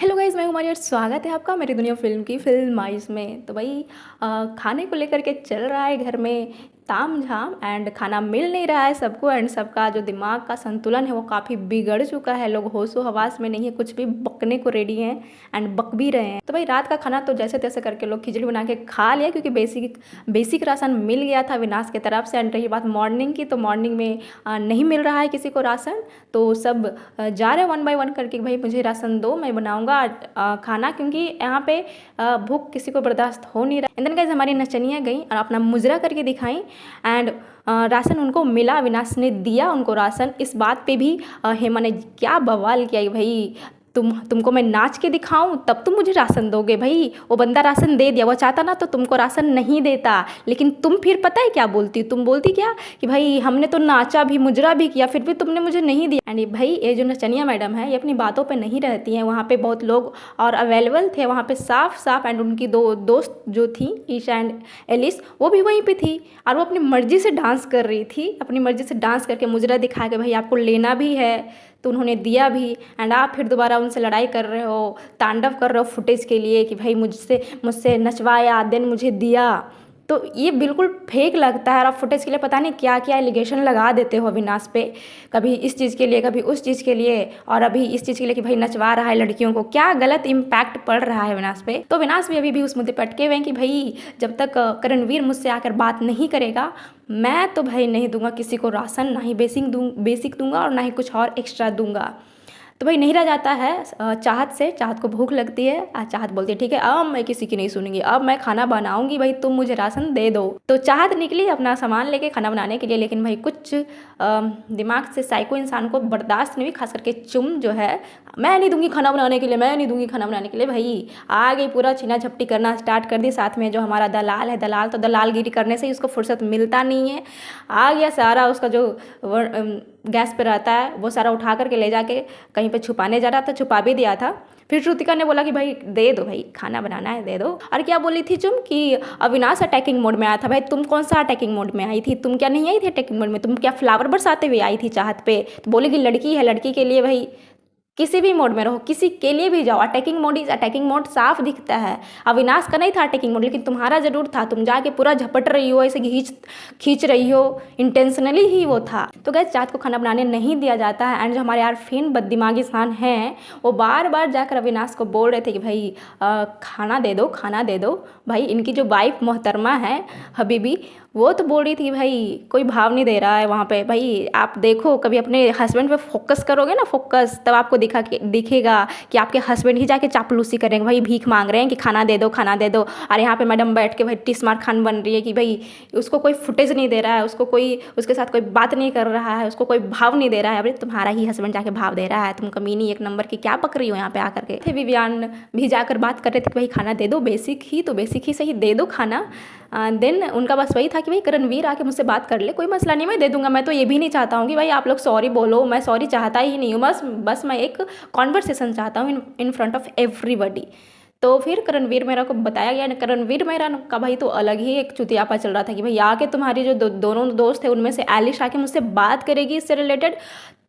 Hello guys, मैं हूँ स्वागत है आपका मेरी दुनिया फ़िल्म की फ़िल्माइज़ में। तो भाई खाने को लेकर के चल रहा है घर में तामझाम एंड खाना मिल नहीं रहा है सबको एंड सबका जो दिमाग का संतुलन है वो काफ़ी बिगड़ चुका है। लोग होशो हवास में नहीं है, कुछ भी बकने को रेडी हैं एंड बक भी रहे हैं। तो भाई रात का खाना तो जैसे तैसे करके लोग खिचड़ी बना के खा लिया क्योंकि बेसिक राशन मिल गया था विनाश की तरफ से। एंड रही बात मॉर्निंग की, तो मॉर्निंग में नहीं मिल रहा है किसी को राशन, तो सब जा रहे वन बाय वन करके भाई मुझे राशन दो, मैं बनाऊंगा खाना, क्योंकि यहाँ पे भूख किसी को बर्दाश्त हो नहीं रहा। इंदन गाइस हमारी नचनियाँ गई और अपना मुजरा करके दिखाई एंड राशन उनको मिला, विनाश ने दिया उनको राशन। इस बात पे भी हेमा ने क्या बवाल किया भाई, तुमको मैं नाच के दिखाऊं तब तुम मुझे राशन दोगे। भाई वो बंदा राशन दे दिया, वो चाहता ना तो तुमको राशन नहीं देता, लेकिन तुम फिर पता है क्या बोलती, तुम बोलती क्या कि भाई हमने तो नाचा भी मुजरा भी किया फिर भी तुमने मुझे नहीं दिया। एंड भाई ये जो नचनिया मैडम है ये अपनी बातों पे नहीं रहती हैं। वहाँ पे बहुत लोग और अवेलेबल थे वहाँ पे साफ साफ, एंड उनकी दो दोस्त जो थी ईशा एंड एलिस वो भी वहीं पे थी और वो अपनी मर्जी से डांस कर रही थी, अपनी मर्जी से डांस करके मुजरा दिखा के भाई आपको लेना भी है तो उन्होंने दिया भी। एंड आप फिर दोबारा उनसे लड़ाई कर रहे हो, तांडव कर रहे हो फुटेज के लिए कि भाई मुझसे नचवाया देन मुझे दिया। तो ये बिल्कुल फेक लगता है और आप फुटेज के लिए पता नहीं क्या क्या एलिगेशन लगा देते हो अविनाश पे, कभी इस चीज़ के लिए कभी उस चीज़ के लिए, और अभी इस चीज़ के लिए कि भाई नचवा रहा है लड़कियों को। क्या गलत इम्पैक्ट पड़ रहा है अविनाश पे। तो अविनाश भी अभी भी उस मुद्दे पर अटके हुए हैं कि भाई जब तक करणवीर मुझसे आकर बात नहीं करेगा मैं तो भाई नहीं दूंगा किसी को राशन, ना ही बेसिक दूंगा और ना ही कुछ और एक्स्ट्रा दूंगा। तो भाई नहीं रह जाता है चाहत से, चाहत को भूख लगती है, चाहत बोलती है ठीक है अब मैं किसी की नहीं सुनूंगी, अब मैं खाना बनाऊंगी, भाई तुम मुझे राशन दे दो। तो चाहत निकली अपना सामान लेके खाना बनाने के लिए, लेकिन भाई कुछ दिमाग से साइको इंसान को बर्दाश्त नहीं हुई, खास करके चुम जो है, मैं नहीं दूंगी खाना बनाने के लिए, मैं नहीं दूंगी खाना बनाने के लिए। भाई आ गई पूरा छीना झपटी करना स्टार्ट कर दी। साथ में जो हमारा दलाल है, दलाल तो दलालगिरी करने से ही उसको फुर्सत मिलता नहीं है, आ गया सारा उसका जो गैस पे रहता है वो सारा उठा करके ले जाके कहीं पे छुपाने जा रहा था, छुपा भी दिया था। फिर श्रुतिका ने बोला कि भाई दे दो, भाई खाना बनाना है दे दो। और क्या बोली थी तुम कि अविनाश अटैकिंग मोड में आया था। भाई तुम कौन सा अटैकिंग मोड में आई थी, तुम क्या नहीं आई थी अटैकिंग मोड में, तुम क्या फ्लावर बरसाते हुए आई थी चाहत पे। तो बोलेगी लड़की है, लड़की के लिए भाई किसी भी मोड में रहो, किसी के लिए भी जाओ, attacking mode is attacking mode साफ दिखता है। अविनाश का नहीं था अटैकिंग मोड, लेकिन तुम्हारा जरूर था, तुम जाके पूरा झपट रही हो, ऐसे खींच रही हो, इंटेंशनली ही वो था। तो गैस चाहत को खाना बनाने नहीं दिया जाता है एंड जो हमारे आरफीन बददिमागी इंसान हैं वो बार बार जाकर अविनाश को बोल रहे थे कि भाई खाना दे दो, खाना दे दो। भाई इनकी जो वाइफ मोहतरमा है हबीबी वो तो बोल रही थी भाई कोई भाव नहीं दे रहा है वहाँ पे। भाई आप देखो कभी अपने हस्बैंड पे फोकस करोगे ना, फोकस, तब आपको दिखेगा कि आपके हस्बैंड ही जाके चापलूसी करेंगे, भाई भीख मांग रहे हैं कि खाना दे दो, खाना दे दो। और यहाँ पे मैडम बैठ के भाई टिस्मार खान बन रही है कि भाई उसको कोई फुटेज नहीं दे रहा है, उसको कोई उसके साथ कोई बात नहीं कर रहा है, उसको कोई भाव नहीं दे रहा है। भाई तुम्हारा ही हस्बैंड जाके भाव दे रहा है, तुम कमीनी एक नंबर की क्या पक रही हो यहाँ पे आकर के। थे विवियान भी जाकर बात कर रहे थे कि भाई खाना दे दो, बेसिक ही सही दे दो खाना। देन उनका बस वही था कि भाई करणवीर आके मुझसे बात कर ले, कोई मसला नहीं मैं दे दूंगा। मैं तो ये भी नहीं चाहता हूँ कि भाई आप लोग सॉरी बोलो, मैं सॉरी चाहता ही नहीं हूँ, बस मैं एक कॉन्वर्सेशन चाहता हूँ इन फ्रंट ऑफ एवरीबडी। तो फिर करणवीर मेरा को बताया गया, करणवीर मेरा का भाई तो अलग ही एक चुतियापा चल रहा था कि भाई आके तुम्हारी जो दोनों दोस्त थे उनमें से एलिश आके मुझसे बात करेगी इससे रिलेटेड,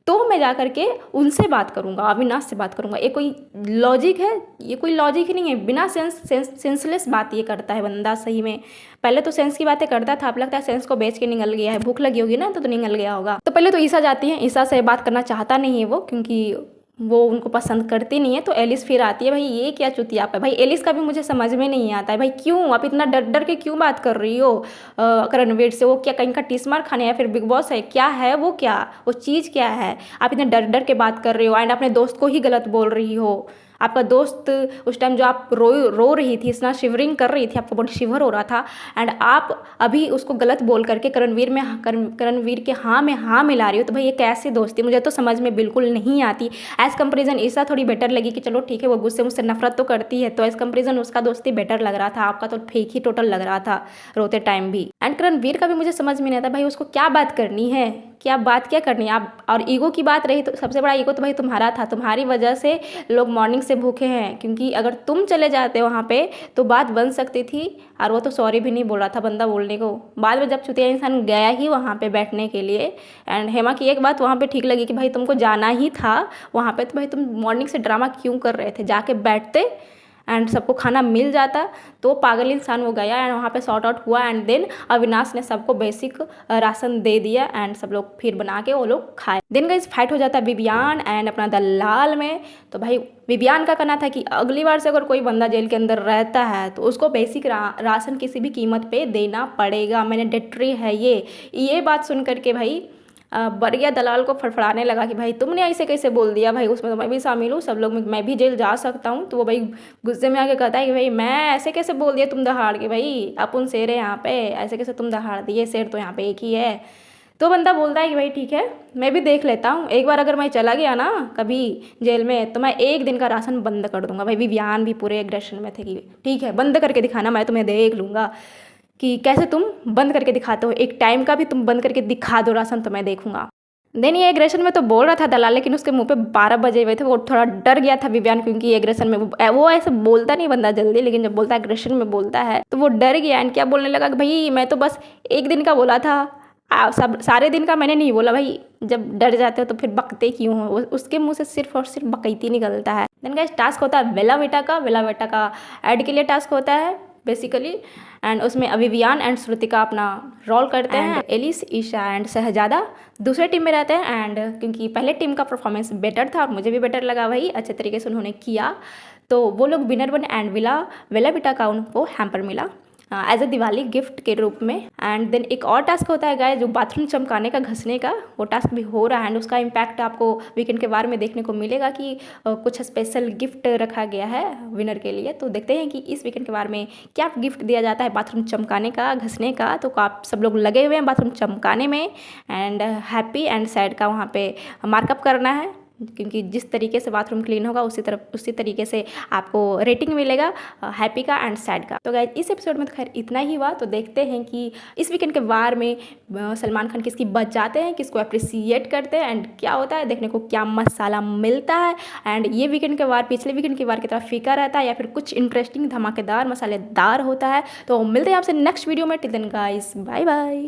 तो मैं जा करके उनसे बात करूंगा, अविनाश से बात करूंगा। ये कोई लॉजिक है? ये कोई लॉजिक ही नहीं है, बिना सेंसलेस बात ये करता है बंदा सही में। पहले तो सेंस की बातें करता था, अब लगता है सेंस को बेच के निकल गया है। भूख लगी होगी ना तो निकल गया होगा। तो पहले तो ईशा जाती है, ईशा से बात करना चाहता नहीं है वो, क्योंकि वो उनको पसंद करती नहीं है। तो एलिस फिर आती है, भाई ये क्या चुतियापा है। भाई एलिस का भी मुझे समझ में नहीं आता है, भाई क्यों आप इतना डर डर के क्यों बात कर रही हो करणवीर से। वो क्या कहीं का टिस्मार खाने या फिर बिग बॉस है, क्या है वो, क्या वो चीज़ क्या है। आप इतने डर डर के बात कर रही हो एंड अपने दोस्त को ही गलत बोल रही हो। आपका दोस्त उस टाइम जो आप रो रही थी, इतना शिवरिंग कर रही थी, आपका बॉडी शिवर हो रहा था, एंड आप अभी उसको गलत बोल करके करणवीर के हाँ में हाँ मिला रही हो। तो भाई ये कैसी दोस्ती, मुझे तो समझ में बिल्कुल नहीं आती। एज कंपेरिजन ईशा थोड़ी बेटर लगी कि चलो ठीक है वो गुस्से मुझसे नफरत तो करती है, तो एज कंपेरिजन उसका दोस्ती बेटर लग रहा था। आपका तो फेक ही टोटल लग रहा था रोते टाइम भी। एंड करणवीर का भी मुझे समझ में नहीं आता भाई उसको क्या बात करनी है, कि आप बात क्या करनी है आप। और ईगो की बात रही तो सबसे बड़ा ईगो तो भाई तुम्हारा था, तुम्हारी वजह से लोग मॉर्निंग से भूखे हैं, क्योंकि अगर तुम चले जाते वहाँ पे तो बात बन सकती थी। और वो तो सॉरी भी नहीं बोल रहा था बंदा बोलने को। बाद में जब चुतिया इंसान गया ही वहाँ पे बैठने के लिए, एंड हेमा की एक बात वहाँ पे ठीक लगी कि भाई तुमको जाना ही था वहाँ पे, तो भाई तुम मॉर्निंग से ड्रामा क्यों कर रहे थे, जाके बैठते एंड सबको खाना मिल जाता। तो पागल इंसान वो गया एंड वहाँ पे सॉर्ट आउट हुआ, एंड देन अविनाश ने सबको बेसिक राशन दे दिया एंड सब लोग फिर बना के वो लोग खाए। देन गाइस फाइट हो जाता है विवियान एंड अपना दलाल में। तो भाई विवियान का कहना था कि अगली बार से अगर कोई बंदा जेल के अंदर रहता है तो उसको बेसिक राशन किसी भी कीमत पे देना पड़ेगा, मैंडेटरी है ये बात सुन करके भाई बढ़िया दलाल को फड़फड़ाने लगा कि भाई तुमने ऐसे कैसे बोल दिया, भाई उसमें तो मैं भी शामिल हूँ, सब लोग मैं भी जेल जा सकता हूँ। तो वो भाई गुस्से में आके कहता है कि भाई मैं ऐसे कैसे बोल दिया तुम दहाड़ के, भाई अपन शेर है यहाँ पे, ऐसे कैसे तुम दहाड़ दिए, शेर तो यहाँ पे एक ही है। तो बंदा बोलता है कि भाई ठीक है मैं भी देख लेता हूँ, एक बार अगर मैं चला गया ना कभी जेल में तो मैं एक दिन का राशन बंद कर दूंगा। भाई विवियान भी पूरे एग्रेशन में थे कि ठीक है बंद करके दिखाना, मैं तुम्हें देख लूँगा कि कैसे तुम बंद करके दिखाते हो, एक टाइम का भी तुम बंद करके दिखा दो राशन तो मैं देखूंगा। देन ये एग्रेशन में तो बोल रहा था दलाल, लेकिन उसके मुंह पे 12 बजे हुए थे, वो थोड़ा डर गया था विवियान, क्योंकि एग्रेशन में वो ऐसे बोलता नहीं बंदा जल्दी, लेकिन जब बोलता है एग्रेशन में बोलता है तो वो डर गया एंड क्या बोलने लगा कि भाई मैं तो बस एक दिन का बोला था, सब सारे दिन का मैंने नहीं बोला। भाई जब डर जाते हो तो फिर बकते क्यों हो, उसके मुंह से सिर्फ और सिर्फ बकैती निकलता है। देन गाइस टास्क होता है वेला बेटा का ऐड के लिए टास्क होता है बेसिकली, एंड उसमें विवियान एंड श्रुतिका अपना रोल करते हैं, एलिस ईशा एंड शहजादा दूसरे टीम में रहते हैं। एंड क्योंकि पहले टीम का परफॉर्मेंस बेटर था और मुझे भी बेटर लगा भाई, अच्छे तरीके से उन्होंने किया, तो वो लोग विनर बने एंड वेला बेटा का उनको हैम्पर मिला एज अ दिवाली गिफ्ट के रूप में। एंड देन एक और टास्क होता है गाइस जो बाथरूम चमकाने का, घसने का, वो टास्क भी हो रहा है एंड उसका इम्पैक्ट आपको वीकेंड के बारे में देखने को मिलेगा कि कुछ स्पेशल गिफ्ट रखा गया है विनर के लिए। तो देखते हैं कि इस वीकेंड के बारे में क्या गिफ्ट दिया जाता है बाथरूम चमकाने का, घसने का। तो आप सब लोग लगे हुए हैं बाथरूम चमकाने में एंड हैप्पी एंड सैड का वहाँ पे मार्कअप करना है, क्योंकि जिस तरीके से बाथरूम क्लीन होगा उसी तरीके से आपको रेटिंग मिलेगा हैप्पी का एंड सैड का। तो गाइस इस एपिसोड में तो खैर इतना ही हुआ। तो देखते हैं कि इस वीकेंड के वार में सलमान खान किसकी बचाते हैं, किसको अप्रिसिएट करते हैं एंड क्या होता है, देखने को क्या मसाला मिलता है। एंड ये वीकेंड के वार पिछले वीकेंड के वार की तरह फीका रहता है या फिर कुछ इंटरेस्टिंग धमाकेदार मसालेदार होता है। तो मिलते हैं आपसे नेक्स्ट वीडियो में। Till then guys bye bye.